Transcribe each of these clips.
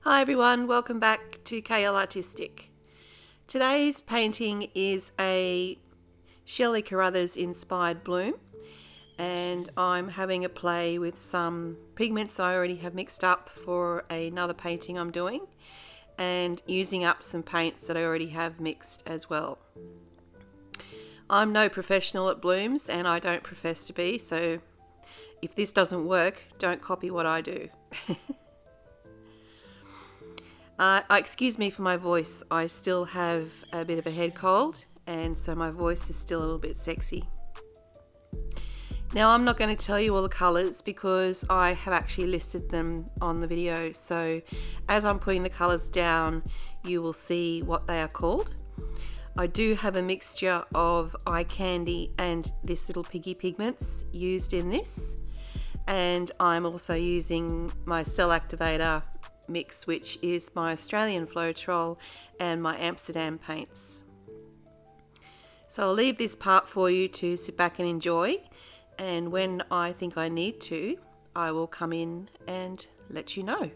Hi everyone, welcome back to KLArtistic. Today's painting is a Shelley Carruthers inspired bloom, and I'm having a play with some pigments I already have mixed up for another painting I'm doing, and using up some paints that I already have mixed as well. I'm no professional at blooms and I don't profess to be, so if this doesn't work, don't copy what I do. Excuse me for my voice, I still have a bit of a head cold and so my voice is still a little bit sexy. Now I'm not going to tell you all the colours because I have actually listed them on the video, so as I'm putting the colours down you will see what they are called. I do have a mixture of eye candy and This Little Piggy Pigments used in this, and I'm also using my cell activator mix, which is my Australian Floetrol and my Amsterdam paints. So I'll leave this part for you to sit back and enjoy, and when I think I need to, I will come in and let you know.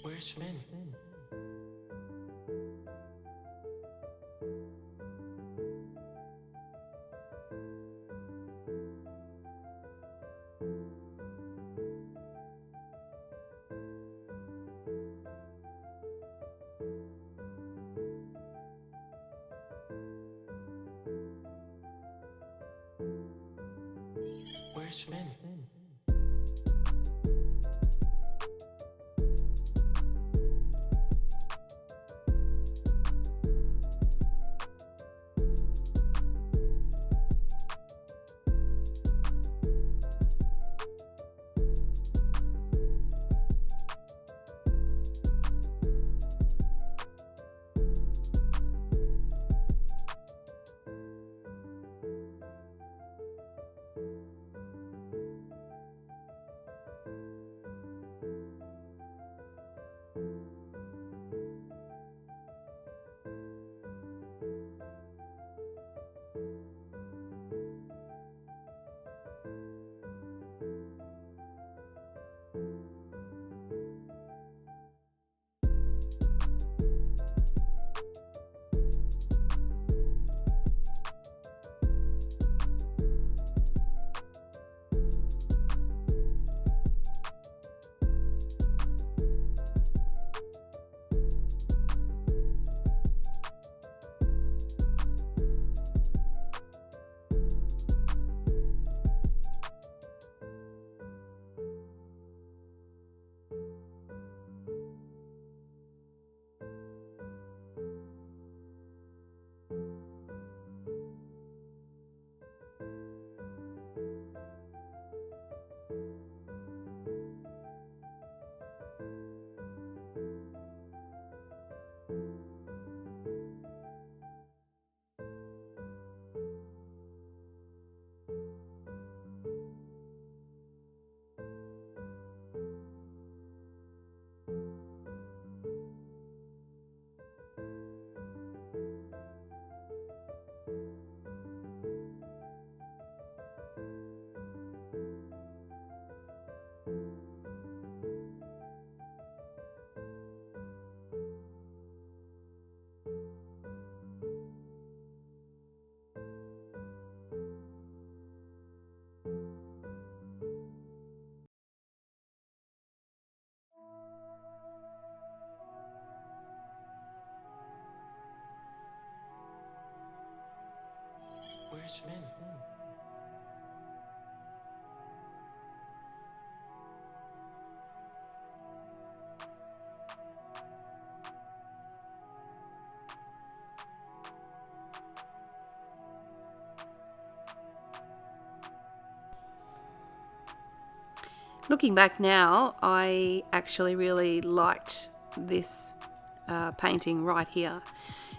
Where's Finn? Where's Finn? Where's Finn? Looking back now, I actually really liked this painting right here.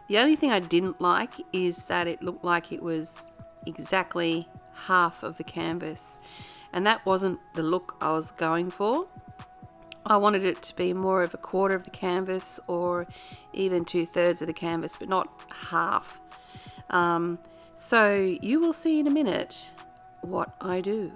The only thing I didn't like is that it looked like it was exactly half of the canvas, and that wasn't the look I was going for. I wanted it to be more of a quarter of the canvas or even 2/3 of the canvas, but not half. So you will see in a minute what I do.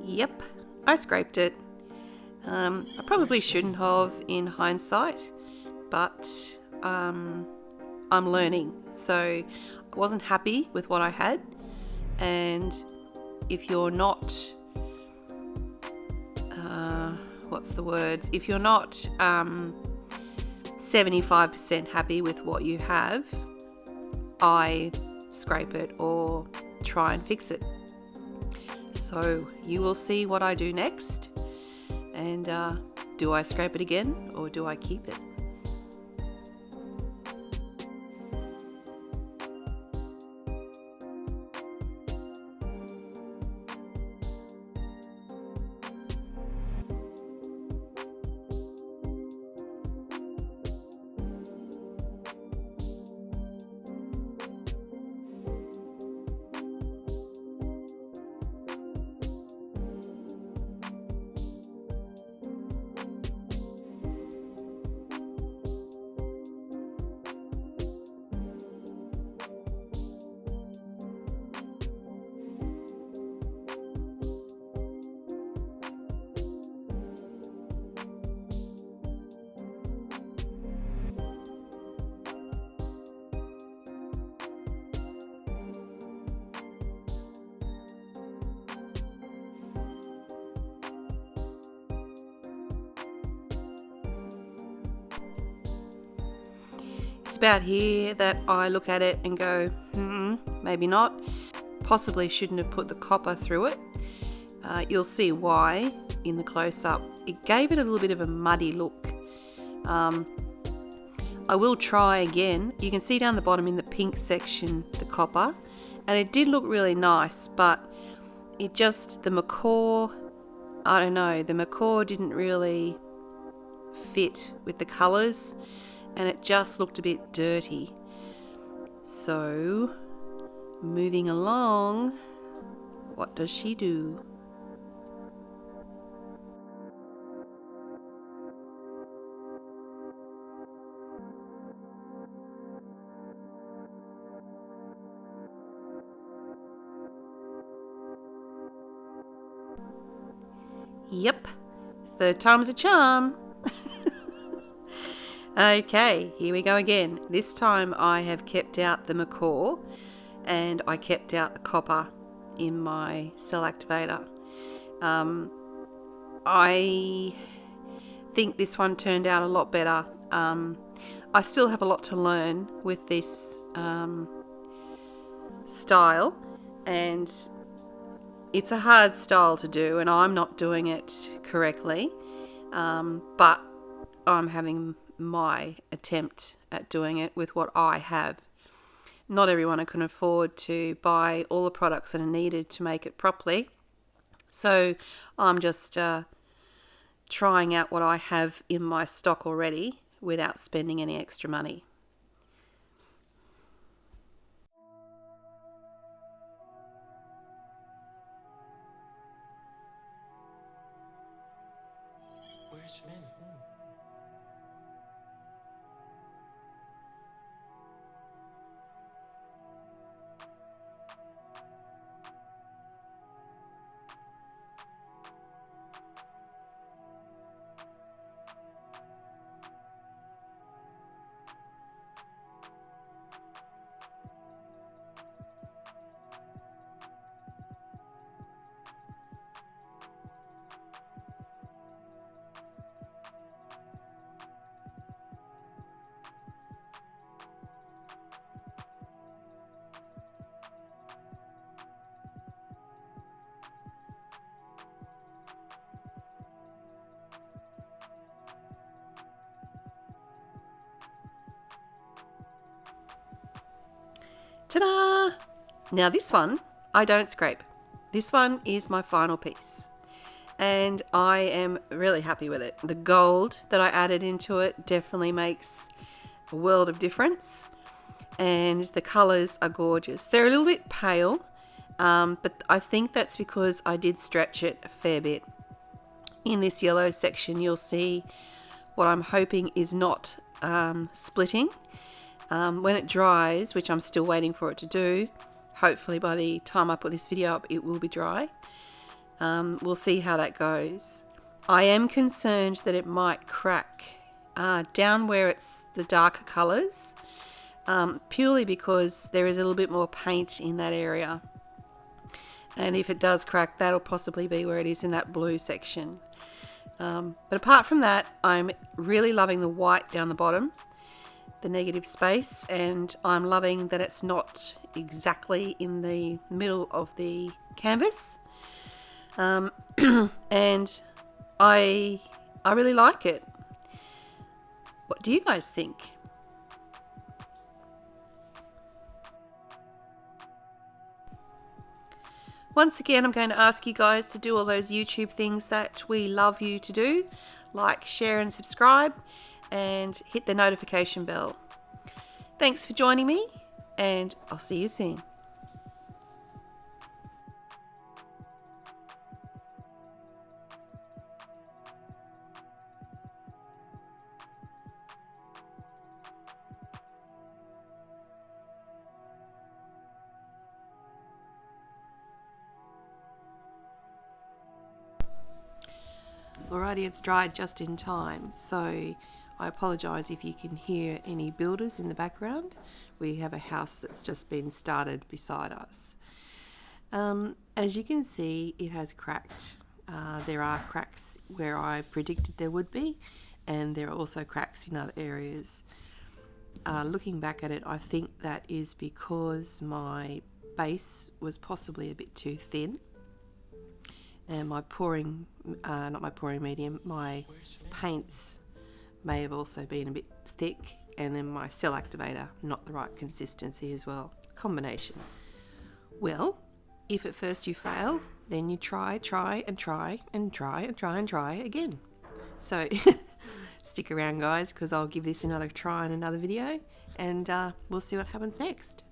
Yep, I scraped it. I probably shouldn't have in hindsight, but I'm learning. So I wasn't happy with what I had, and if you're not, what's the words? If you're not 75% happy with what you have, I scrape it or try and fix it. So you will see what I do next, and do I scrape it again or do I keep it? It's about here that I look at it and go, maybe not. Possibly shouldn't have put the copper through it. You'll see why in the close-up. It gave it a little bit of a muddy look. I will try again. You can see down the bottom in the pink section the copper, and it did look really nice, but it just, the macaw, I don't know, the macaw didn't really fit with the colours and it just looked a bit dirty. So moving along, what does she do? Yep, third time's a charm. Okay, here we go again. This time I have kept out the macaw and I kept out the copper in my cell activator. I think this one turned out a lot better. I still have a lot to learn with this style, and it's a hard style to do and I'm not doing it correctly, but I'm having my attempt at doing it with what I have. Not everyone can afford to buy all the products that are needed to make it properly, so I'm just trying out what I have in my stock already without spending any extra money. Where's Finn? Ta-da! Now this one, I don't scrape. This one is my final piece. And I am really happy with it. The gold that I added into it definitely makes a world of difference. And the colours are gorgeous. They're a little bit pale, but I think that's because I did stretch it a fair bit. In this yellow section, you'll see what I'm hoping is not splitting. When it dries, which I'm still waiting for it to do, hopefully by the time I put this video up it will be dry. We'll see how that goes. I am concerned that it might crack down where it's the darker colours, purely because there is a little bit more paint in that area, and if it does crack, that'll possibly be where it is in that blue section. But apart from that, I'm really loving the white down the bottom, the negative space, and I'm loving that it's not exactly in the middle of the canvas, and I really like it. What do you guys think? Once again, I'm going to ask you guys to do all those YouTube things that we love you to do, like, share and subscribe, and hit the notification bell. Thanks for joining me, and I'll see you soon. Alrighty, it's dried just in time, so I apologise if you can hear any builders in the background. We have a house that's just been started beside us. As you can see, it has cracked. There are cracks where I predicted there would be, and there are also cracks in other areas. Looking back at it, I think that is because my base was possibly a bit too thin, and my pouring, not my pouring medium, my paints may have also been a bit thick, and then my cell activator, not the right consistency as well. Combination. Well, if at first you fail, then you try again. So stick around, guys, because I'll give this another try in another video, and we'll see what happens next.